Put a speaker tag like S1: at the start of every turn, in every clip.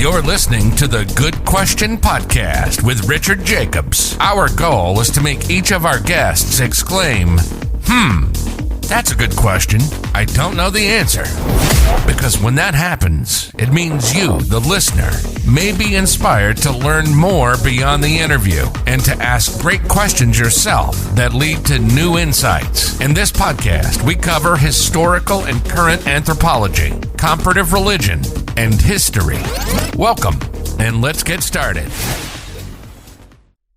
S1: You're listening to the Good Question Podcast with Richard Jacobs. Our goal is to make each of our guests exclaim, that's a good question. I don't know the answer. Because when that happens, it means you, the listener, may be inspired to learn more beyond the interview and to ask great questions yourself that lead to new insights. In this podcast, we cover historical and current anthropology, comparative religion, and history. Welcome, and let's get started.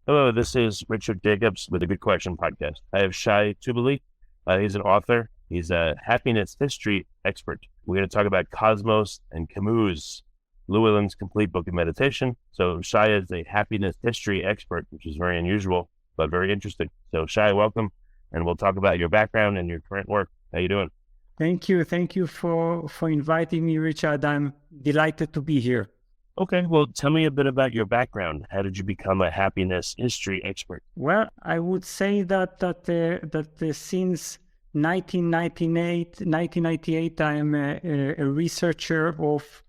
S2: Hello, this is Richard Jacobs with the Good Question Podcast. I have Shai Tubali. He's an author. He's a happiness history expert. We're going to talk about Cosmos and Camus, Llewellyn's complete book of meditation. So Shai is a happiness history expert, which is very unusual, but very interesting. So Shai, welcome. And we'll talk about your background and your current work. How you doing?
S3: Thank you. Thank you for inviting me, Richard. I'm delighted to be here.
S2: Okay, well, tell me a bit about your background. How did you become a happiness history expert?
S3: Well, I would say that since 1998, I am a researcher of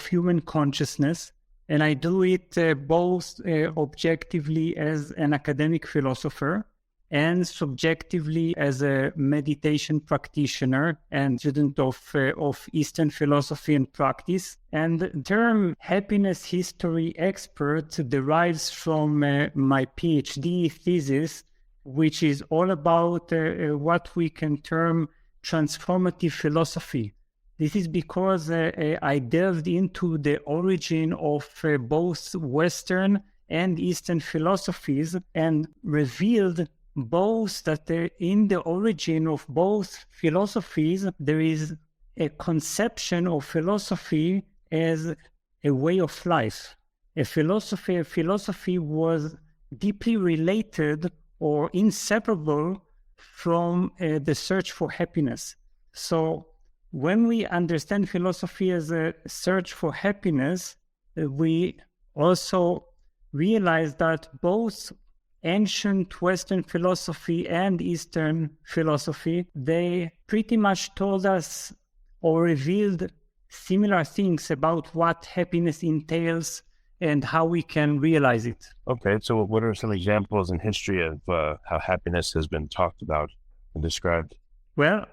S3: human consciousness, and I do it both objectively as an academic philosopher and subjectively as a meditation practitioner and student of Eastern philosophy and practice. And the term happiness history expert derives from my PhD thesis, which is all about what we can term transformative philosophy. This is because I delved into the origin of both Western and Eastern philosophies and revealed both that in the origin of both philosophies, there is a conception of philosophy as a way of life. A philosophy was deeply related or inseparable from the search for happiness. So when we understand philosophy as a search for happiness, we also realize that both ancient Western philosophy and Eastern philosophy, they pretty much told us or revealed similar things about what happiness entails and how we can realize it.
S2: Okay, so what are some examples in history of how happiness has been talked about and described?
S3: Well,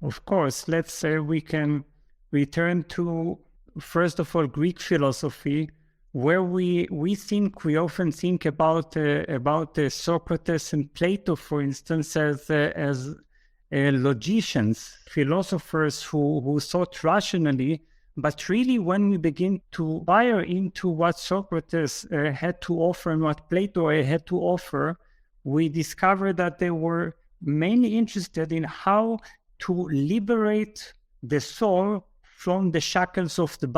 S3: of course, let's say we can return to, first of all, Greek philosophy, where we often think about Socrates and Plato, for instance, as logicians, philosophers who thought rationally. But really, when we begin to inquire into what Socrates had to offer and what Plato had to offer, we discover that they were mainly interested in how to liberate the soul from the shackles of the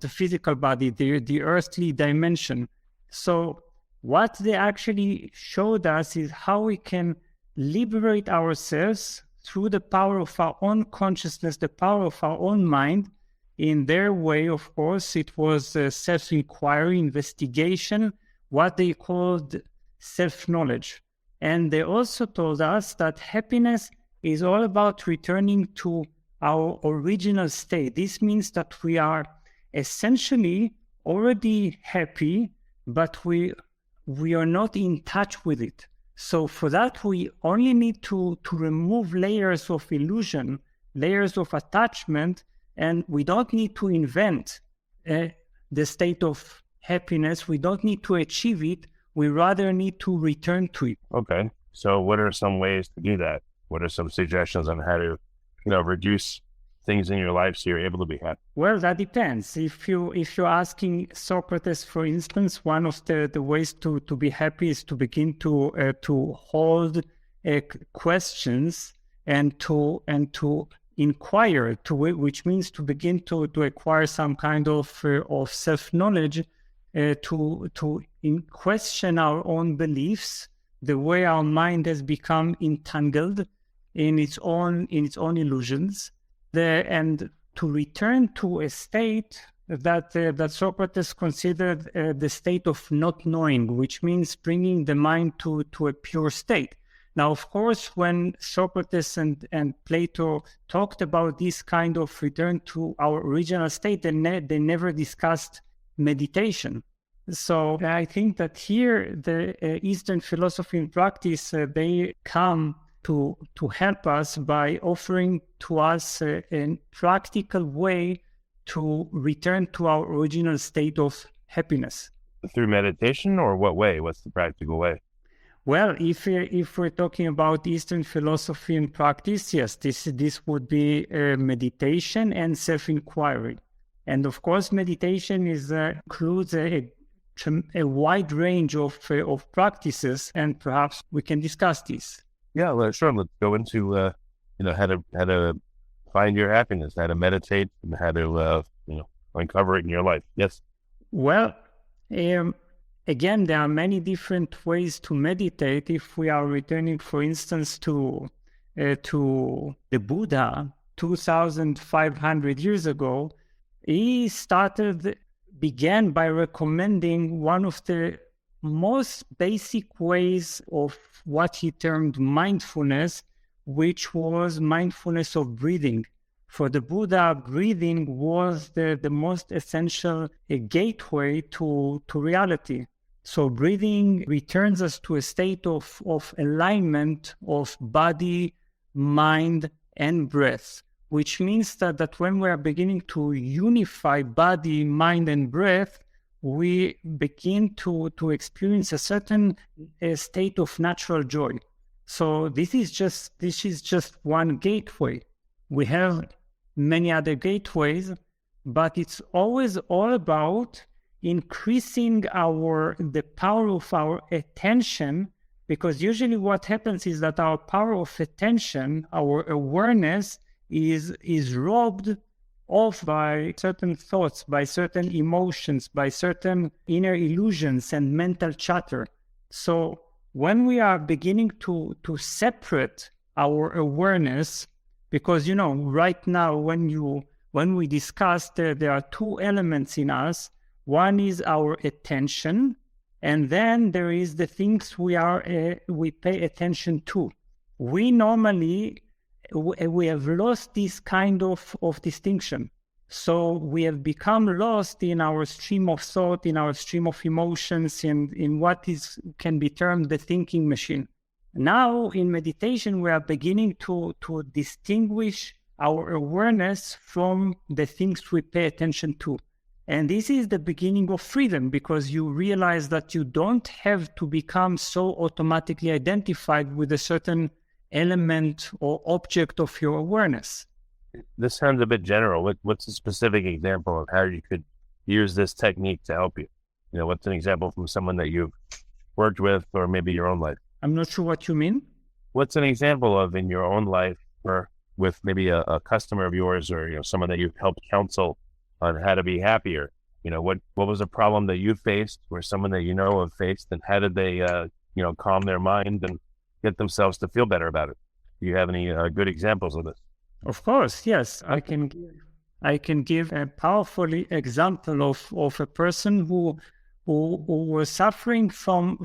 S3: physical body, the earthly dimension. So what they actually showed us is how we can liberate ourselves through the power of our own consciousness, the power of our own mind. In their way, of course, it was self-inquiry, investigation, what they called self-knowledge. And they also told us that happiness is all about returning to our original state. This means that we are essentially already happy, but we are not in touch with it. So for that, we only need to remove layers of illusion, layers of attachment, and we don't need to invent the state of happiness. We don't need to achieve it. We rather need to return to it.
S2: Okay. So what are some ways to do that? What are some suggestions on how to reduce things in your life so you're able to be happy?
S3: Well, that depends. If you're asking Socrates, for instance, one of the ways to be happy is to begin to hold questions and to inquire, which means to begin to acquire some kind of self-knowledge, to question our own beliefs, the way our mind has become entangled in its own illusions, and to return to a state that Socrates considered the state of not knowing, which means bringing the mind to a pure state. Now, of course, when Socrates and Plato talked about this kind of return to our original state, they never discussed meditation. So I think that here the Eastern philosophy and practice, they come to help us by offering to us a practical way to return to our original state of happiness.
S2: Through meditation, or what way? What's the practical way?
S3: Well, if we're talking about Eastern philosophy and practice, yes, this would be meditation and self-inquiry. And of course, meditation includes a wide range of practices, and perhaps we can discuss this.
S2: Yeah, well, sure. Let's go into how to find your happiness, how to meditate, and how to uncover it in your life. Yes.
S3: Well, again, there are many different ways to meditate. If we are returning, for instance, to the Buddha 2,500 years ago, he began by recommending one of the most basic ways of what he termed mindfulness, which was mindfulness of breathing. For the Buddha, breathing was the most essential gateway to reality. So breathing returns us to a state of alignment of body, mind, and breath, which means that when we are beginning to unify body, mind, and breath, we begin to experience a certain state of natural joy. So this is just one gateway. We have many other gateways, but it's always all about increasing the power of our attention, because usually what happens is that our power of attention, our awareness, is robbed off by certain thoughts, by certain emotions, by certain inner illusions and mental chatter. So when we are beginning to separate our awareness, because right now when we discuss, there are two elements in us. One is our attention, and then there is the things we pay attention to. We normally we have lost this kind of distinction. So we have become lost in our stream of thought, in our stream of emotions, in what can be termed the thinking machine. Now in meditation, we are beginning to distinguish our awareness from the things we pay attention to. And this is the beginning of freedom, because you realize that you don't have to become so automatically identified with a certain element or object of your awareness.
S2: This sounds a bit general. What's a specific example of how you could use this technique to help you? What's an example from someone that you've worked with, or maybe your own life?
S3: I'm not sure what you mean.
S2: What's an example of in your own life, or with maybe a customer of yours, or someone that you've helped counsel on how to be happier? What was a problem that you faced, or someone that have faced, and how did they calm their mind and get themselves to feel better about it? Do you have any good examples of this?
S3: Of course, yes. I can give a powerful example of a person who was suffering from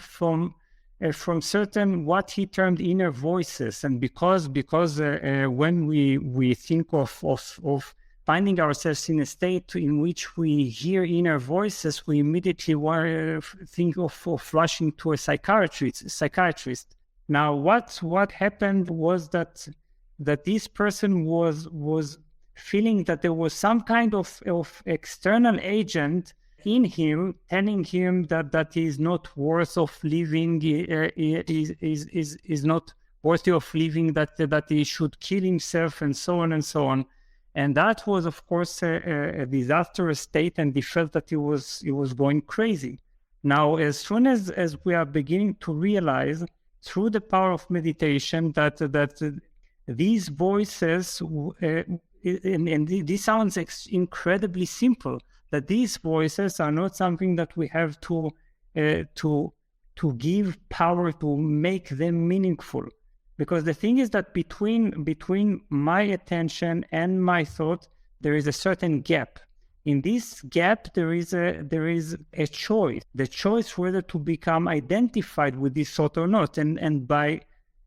S3: certain what he termed inner voices, and because when we think of finding ourselves in a state in which we hear inner voices, we immediately think of rushing to a psychiatrist. Now, what happened was that this person was feeling that there was some kind of external agent in him telling him that he is not worth of living, is not worthy of living, that he should kill himself, and so on and so on. And that was, of course, a disastrous state, and he felt that he was going crazy. Now, as soon as we are beginning to realize through the power of meditation that these voices, and this sounds incredibly simple, that these voices are not something that we have to give power to make them meaningful. Because the thing is that between my attention and my thought, there is a certain gap. In this gap, there is a choice. The choice whether to become identified with this thought or not. And by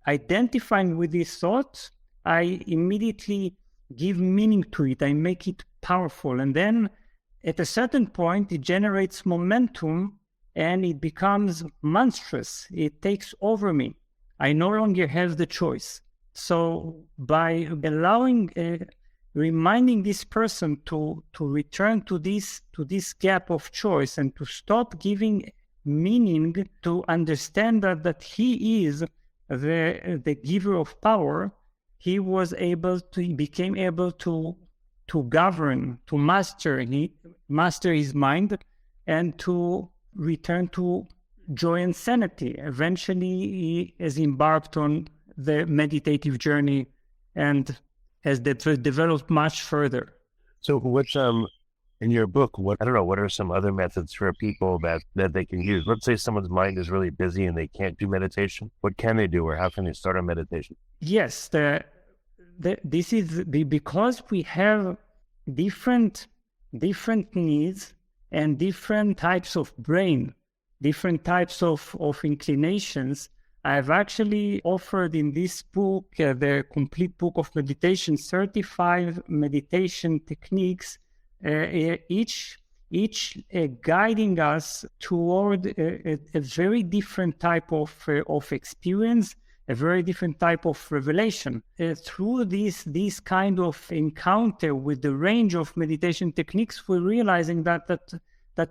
S3: identifying with this thought, I immediately give meaning to it. I make it powerful. And then at a certain point, it generates momentum and it becomes monstrous. It takes over me. I no longer have the choice. So by allowing, reminding this person to return to this gap of choice and to stop giving meaning, to understand that he is the giver of power, he became able to govern, to master his mind, and to return to joy and sanity. Eventually, he has embarked on the meditative journey and has developed much further.
S2: So what's in your book, what are some other methods for people that they can use? Let's say someone's mind is really busy and they can't do meditation. What can they do, or how can they start on meditation?
S3: Yes, this is because we have different needs and different types of brain, different types of inclinations. I've actually offered in this book, the complete book of meditation, 35 meditation techniques, each guiding us toward a very different type of experience, a very different type of revelation. Through this kind of encounter with the range of meditation techniques, we're realizing that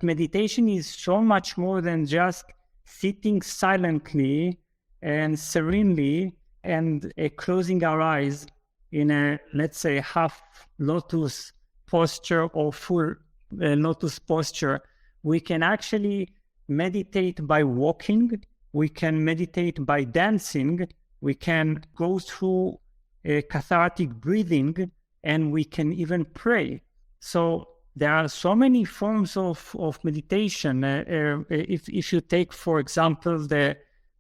S3: meditation is so much more than just sitting silently and serenely and closing our eyes in a, let's say, half lotus posture or full lotus posture. We can actually meditate by walking. We can meditate by dancing. We can go through cathartic breathing, and we can even pray. So there are so many forms of meditation. If you take, for example,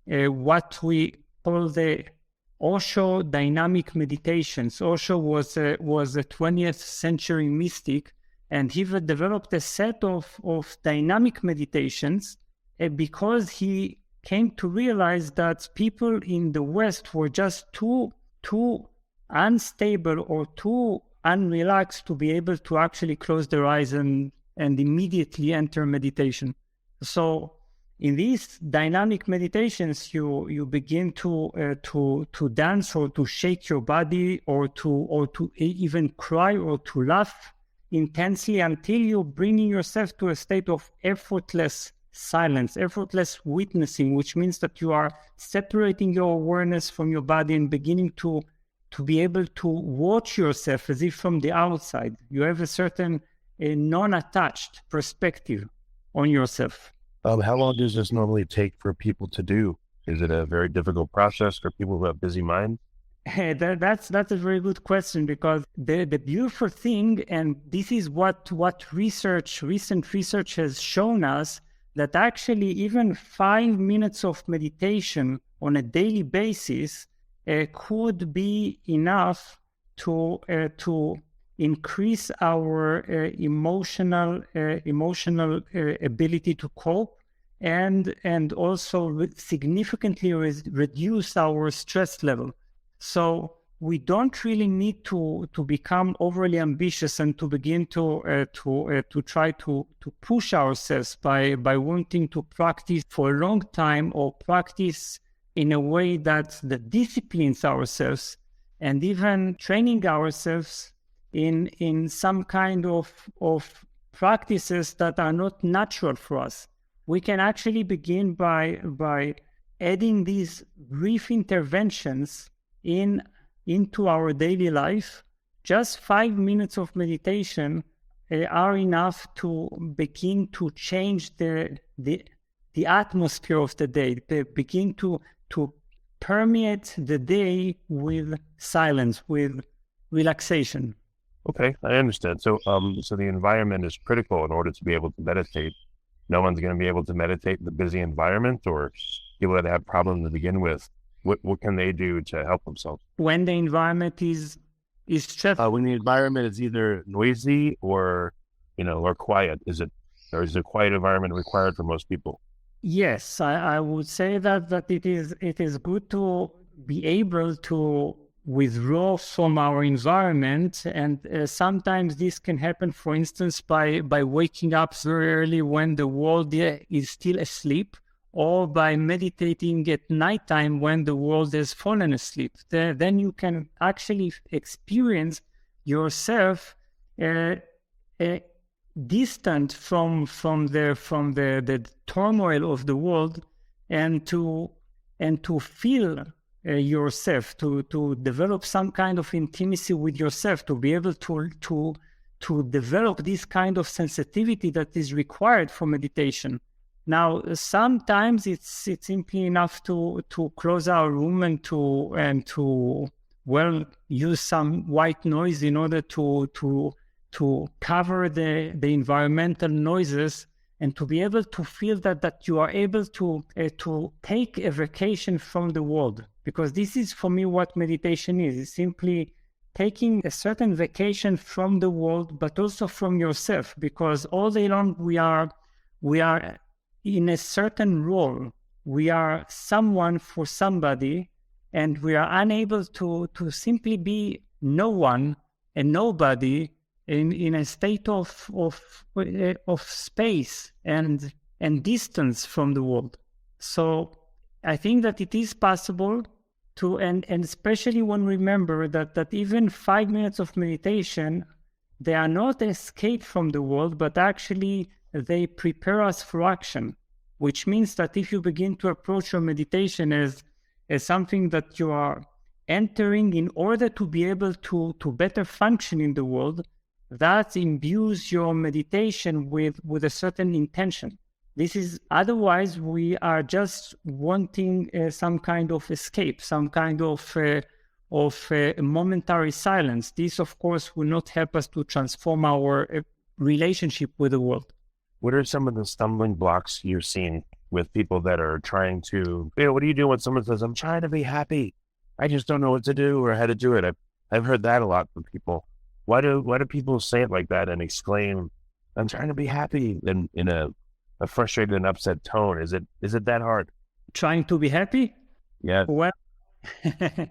S3: what we call the Osho dynamic meditations. Osho was a 20th century mystic, and he developed a set of dynamic meditations because he came to realize that people in the West were just too unstable or too unrelaxed to be able to actually close their eyes and immediately enter meditation. So in these dynamic meditations, you begin to dance or to shake your body or to even cry or to laugh intensely until you're bringing yourself to a state of effortless silence, effortless witnessing, which means that you are separating your awareness from your body and beginning to be able to watch yourself as if from the outside. You have a certain non-attached perspective on yourself.
S2: How long does this normally take for people to do? Is it a very difficult process for people who have busy minds?
S3: That's a very good question, because the beautiful thing, and this is what recent research has shown us, that actually even 5 minutes of meditation on a daily basis could be enough to increase our emotional ability to cope, and also significantly reduce our stress level. So we don't really need to become overly ambitious and to begin to try to push ourselves by wanting to practice for a long time, or practice in a way that disciplines ourselves, and even training ourselves in some kind of practices that are not natural for us. We can actually begin by adding these brief interventions into our daily life. Just 5 minutes of meditation are enough to begin to change the atmosphere of the day. They begin to permeate the day with silence, with relaxation.
S2: Okay, I understand. So the environment is critical in order to be able to meditate. No one's going to be able to meditate in the busy environment, or people that have problems to begin with. What can they do to help themselves?
S3: When the environment is stressful.
S2: When the environment is either noisy or quiet, is a quiet environment required for most people?
S3: Yes, I would say that it is good to be able to withdraw from our environment. And sometimes this can happen, for instance, by waking up very early when the world is still asleep, or by meditating at nighttime when the world has fallen asleep. Then you can actually experience yourself distant from the turmoil of the world, and to feel yourself, to develop some kind of intimacy with yourself, to be able to develop this kind of sensitivity that is required for meditation. Now, sometimes it's simply enough to close our room and to use some white noise in order to cover the environmental noises, and to be able to feel that you are able to take a vacation from the world. Because this is, for me, what meditation is. It's simply taking a certain vacation from the world, but also from yourself. Because all day long we are in a certain role. We are someone for somebody, and we are unable to simply be no one and nobody in a state of space and distance from the world. So I think that it is possible to, and especially when we remember that even 5 minutes of meditation, they are not escape from the world, but actually they prepare us for action, which means that if you begin to approach your meditation as something that you are entering in order to be able to better function in the world, that imbues your meditation with a certain intention. This is, otherwise we are just wanting some kind of escape, some kind of momentary silence. This, of course, will not help us to transform our relationship with the world.
S2: What are some of the stumbling blocks you're seeing with people that are trying to, what do you do when someone says, I'm trying to be happy, I just don't know what to do or how to do it? I've heard that a lot from people. Why do people say it like that and exclaim, I'm trying to be happy, in a frustrated and upset tone? Is it that hard?
S3: Trying to be happy?
S2: Yeah.
S3: Well,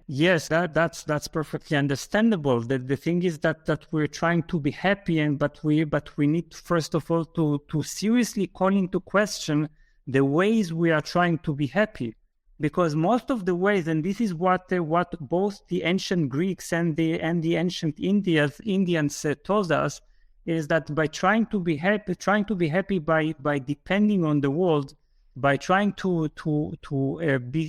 S3: yes, that's perfectly understandable. The thing is that we're trying to be happy, but we need, first of all, to seriously call into question the ways we are trying to be happy. Because most of the ways, and this is what both the ancient Greeks and the ancient Indians told us, is that by trying to be happy by depending on the world, by trying to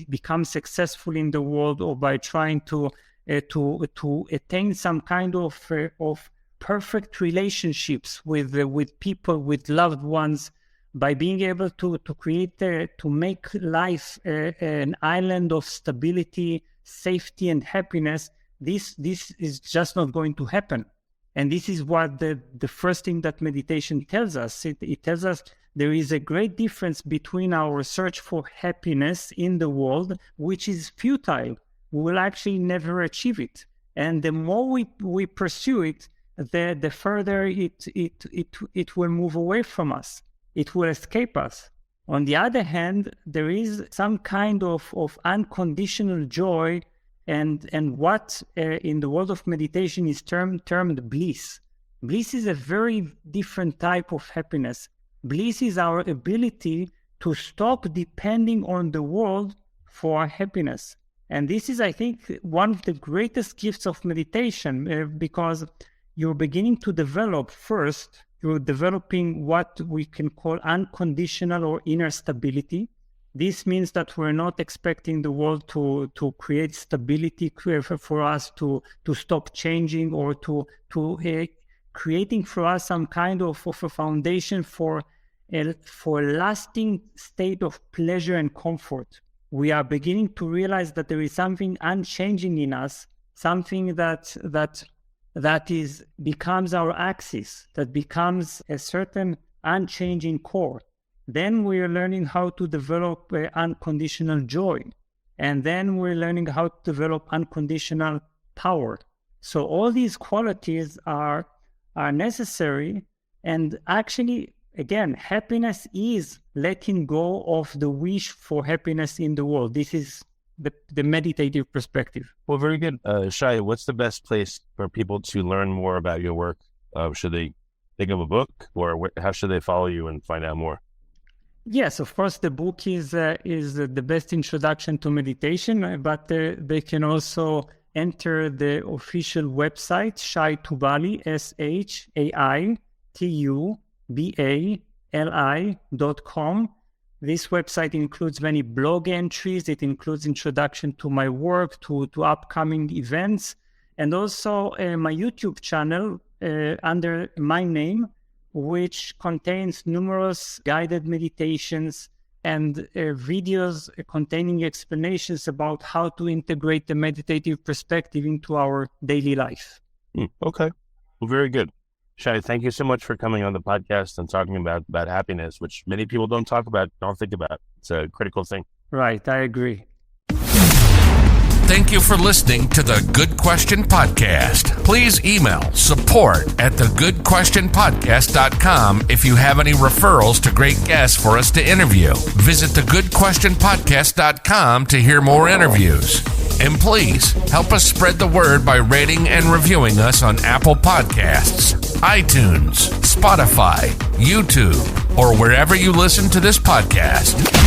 S3: become successful in the world, or by trying to attain some kind of perfect relationships with people, with loved ones, by being able to create to make life an island of stability, safety, and happiness, this is just not going to happen. And this is what the first thing that meditation tells us. It tells us there is a great difference between our search for happiness in the world, which is futile. We will actually never achieve it. And the more we pursue it, the further it will move away from us. It will escape us. On the other hand, there is some kind of unconditional joy, and what in the world of meditation is termed bliss. Bliss is a very different type of happiness. Bliss is our ability to stop depending on the world for our happiness. And this is, I think, one of the greatest gifts of meditation, because you're beginning to develop first, you're developing what we can call unconditional or inner stability. This means that we're not expecting the world to create stability for us, to stop changing, or to creating for us some kind of a foundation for a lasting state of pleasure and comfort. We are beginning to realize that there is something unchanging in us, something that becomes our axis, that becomes a certain unchanging core. Then we are learning how to develop unconditional joy. And then we're learning how to develop unconditional power. So all these qualities are necessary. And actually, again, happiness is letting go of the wish for happiness in the world. This is the meditative perspective.
S2: Well, very good. Shai, what's the best place for people to learn more about your work? Should they think of a book, or how should they follow you and find out more?
S3: Yes, of course, the book is the best introduction to meditation, but they can also enter the official website, Shai Tubali, Shaitubali.com. This website includes many blog entries. It includes introduction to my work, to upcoming events, and also my YouTube channel under my name, which contains numerous guided meditations and videos containing explanations about how to integrate the meditative perspective into our daily life.
S2: Okay. Well, very good. Shai, thank you so much for coming on the podcast and talking about happiness, which many people don't think about. It's a critical thing.
S3: Right, I agree.
S1: Thank you for listening to the Good Question Podcast. Please email support@thegoodquestionpodcast.com if you have any referrals to great guests for us to interview. Visit thegoodquestionpodcast.com to hear more interviews. And please help us spread the word by rating and reviewing us on Apple Podcasts, iTunes, Spotify, YouTube, or wherever you listen to this podcast.